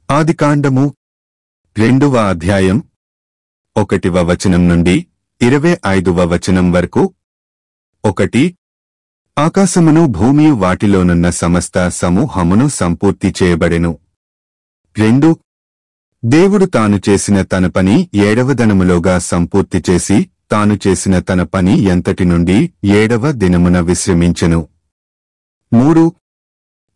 ఆదికాండము 2వ అధ్యాయం 1వ వచనం నుండి 25వ వచనం వరకు. 1. ఆకాశమును భూమియు వాటిలోనున్న సమస్త సమూహమును సంపూర్తి చేయబడెను. 2. దేవుడు తాను చేసిన తన పని 7వ దినములోగా సంపూర్తి చేసి తాను చేసిన తన పని ఎంతటి నుండి 7వ దినమున విశ్రమించెను. 3.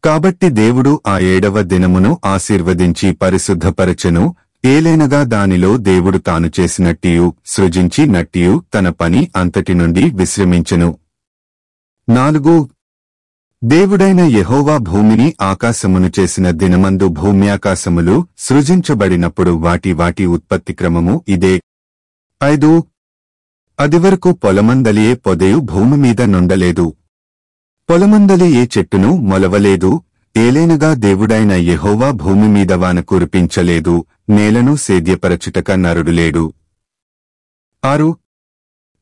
కాబట్టి దేవుడు ఆ 7వ దినమును ఆశీర్వదించి పరిశుద్ధపరచెను, ఏలైనగా దానిలో దేవుడు తాను చేసినట్టియు సృజించి నట్టియు తన పని అంతటి నుండి విశ్రమించెను. 4. దేవుడైన యెహోవా భూమిని ఆకాశమును చేసిన దినమందు భూమ్యాకాశములు సృజించబడినప్పుడు వాటి ఉత్పత్తి క్రమము ఇదే. 5. అదివరకు పొలమందలియే పొదయు భూమిమీద నుండలేదు, పొలమందలి ఏ చెట్టును మొలవలేదు, ఏలైనగా దేవుడైన యెహోవా భూమిమీద వాన కురిపించలేదు, నేలను సేద్యపరచుటక నరుడు లేడు. 6.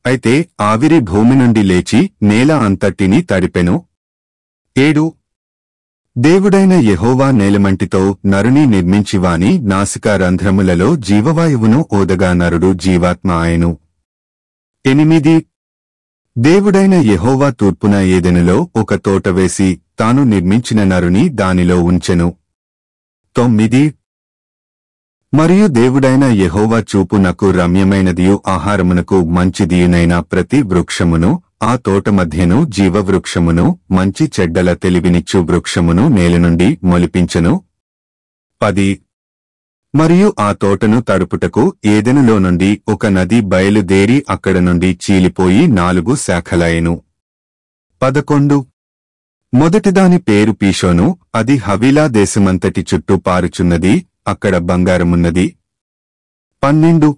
అయితే ఆవిరి భూమి నుండి లేచి నేల అంతటినీ తడిపెను. 7. దేవుడైన యెహోవా నేలమంటితో నరుని నిర్మించి వాని నాసికా రంధ్రములలో జీవవాయువును ఓదగా నరుడు జీవాత్మ ఆయను. 8. దేవుడైన యెహోవా తూర్పున ఏదెనులో ఒక తోట వేసి తాను నిర్మించిన నరుని దానిలో ఉంచెను. 9. మరియు దేవుడైన యెహోవా చూపునకు రమ్యమైనదియు ఆహారమునకు మంచిదియునైన ప్రతి వృక్షమును, ఆ తోట మధ్యను జీవవృక్షమును, మంచి చెడ్డల తెలివినిచ్చు వృక్షమును నేల నుండి మొలిపించెను. 10. మరియు ఆ తోటను తడుపుటకు ఏదెనులో నుండి ఒక నది బయలుదేరి అక్కడ నుండి చీలిపోయి 4 శాఖలయెను. 11. మొదటిదాని పేరు పీషోను, అది హవీలా దేశమంతటి చుట్టూ పారుచున్నది, అక్కడ బంగారమున్నది. 12.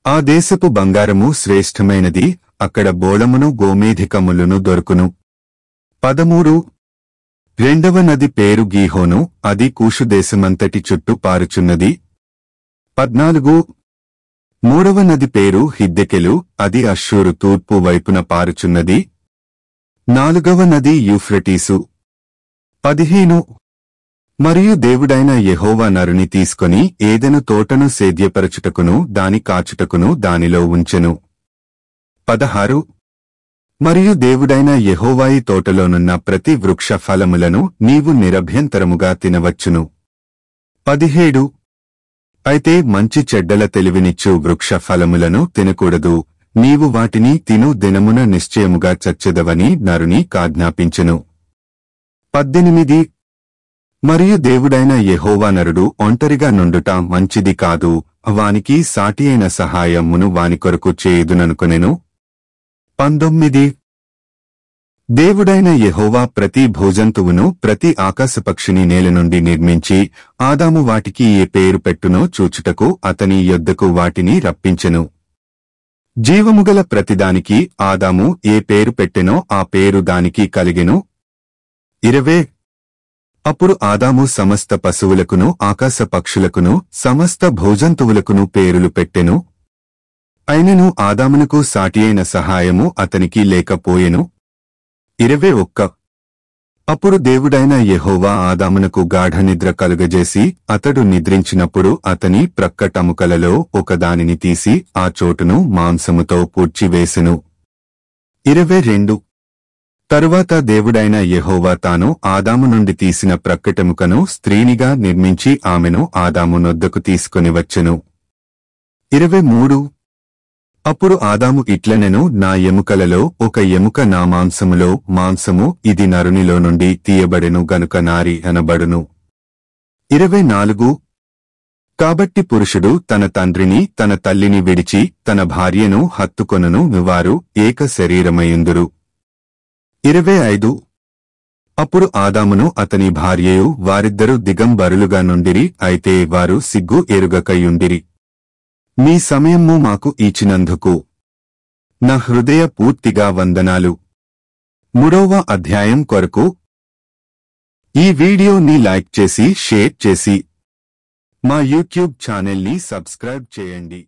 ఆ దేశపు బంగారము శ్రేష్టమైనది, అక్కడ బోళమును గోమేధికములను దొరుకును. 13. రెండవ నది పేరు గీహోను, అది కూషు దేశమంతటి చుట్టూ పారుచున్నది. 14. మూడవ నది పేరు హిద్దెకెలు, అది అష్షూరు తూర్పు వైపున పారుచున్నది. 4వ నది యూఫ్రటీసు. 15. మరియు దేవుడైన యెహోవా నరుని తీసుకొని ఏదెను తోటను సేద్యపరచుటకును దాని కాచుటకును దానిలో ఉంచెను. 16. మరియు దేవుడైన యెహోవాయి తోటలోనున్న ప్రతి వృక్ష ఫలములను నీవు నిరభ్యంతరముగా తినవచ్చును. 17. అయితే మంచి చెడ్డల తెలివినిచ్చు వృక్ష ఫలములను తినకూడదు, నీవు వాటిని తిను దినమున నిశ్చయముగా చచ్చెదవని నరుని కాజ్ఞాపించెను. 18. మరియు దేవుడైన యెహోవా నరుడు ఒంటరిగా నుండుట మంచిది కాదు, వానికి సాటియైన సహాయమును వాని కొరకు చేయుదుననుకొనెను. 19. దేవుడైన యెహోవా ప్రతి భూజంతువును ప్రతి ఆకాశపక్షిని నేల నుండి నిర్మించి ఆదాము వాటికి ఏ పేరు పెట్టునో చూచుటకు అతని యొద్దకు వాటిని రప్పించెను. జీవముగల ప్రతిదానికి ఆదాము ఏ పేరు పెట్టెనో ఆ పేరు దానికి కలిగెను. 20. అప్పుడు ఆదాము సమస్త పశువులకును ఆకాశ పక్షులకును సమస్త భూజంతువులకును పేరులు పెట్టెను. అయినను ఆదామునకు సాటియైన సహాయము అతనికి లేకపోయెను. 21. అప్పుడు దేవుడైన యెహోవా ఆదామునకు గాఢనిద్ర కలుగజేసి అతడు నిద్రించినప్పుడు అతని ప్రక్కటముకలలో ఒకదానిని తీసి ఆ చోటును మాంసముతో పూడ్చివేసెను. 22. తరువాత దేవుడైన యెహోవా తాను ఆదాము నుండి తీసిన ప్రక్కటెముకను స్త్రీనిగా నిర్మించి ఆమెను ఆదాము నొద్దకు తీసుకొని వచ్చెను. 23. అప్పుడు ఆదాము ఇట్లనెను, నా ఎముకలలో ఒక ఎముక నా మాంసములో మాంసము, ఇది నరునిలో నుండి తీయబడెను గనుక నారి అనబడును. 24. కాబట్టి పురుషుడు తన తండ్రిని తన తల్లిని విడిచి తన భార్యను హత్తుకొనును, వారు ఏక శరీరమయుందురు. 25. అప్పుడు ఆదామును అతని భార్యయు వారిద్దరూ దిగంబరులుగా నుండిరి, అయితే వారు సిగ్గు ఎరుగకయుండిరి. మీ సమయము మాకు ఇచ్చినందుకు నా హృదయ పూర్తిగా వందనాలు. 3వ అధ్యాయం కొరకు ఈ వీడియోని లైక్ చేసి షేర్ చేసి మా యూట్యూబ్ ఛానల్ని సబ్స్క్రైబ్ చేయండి.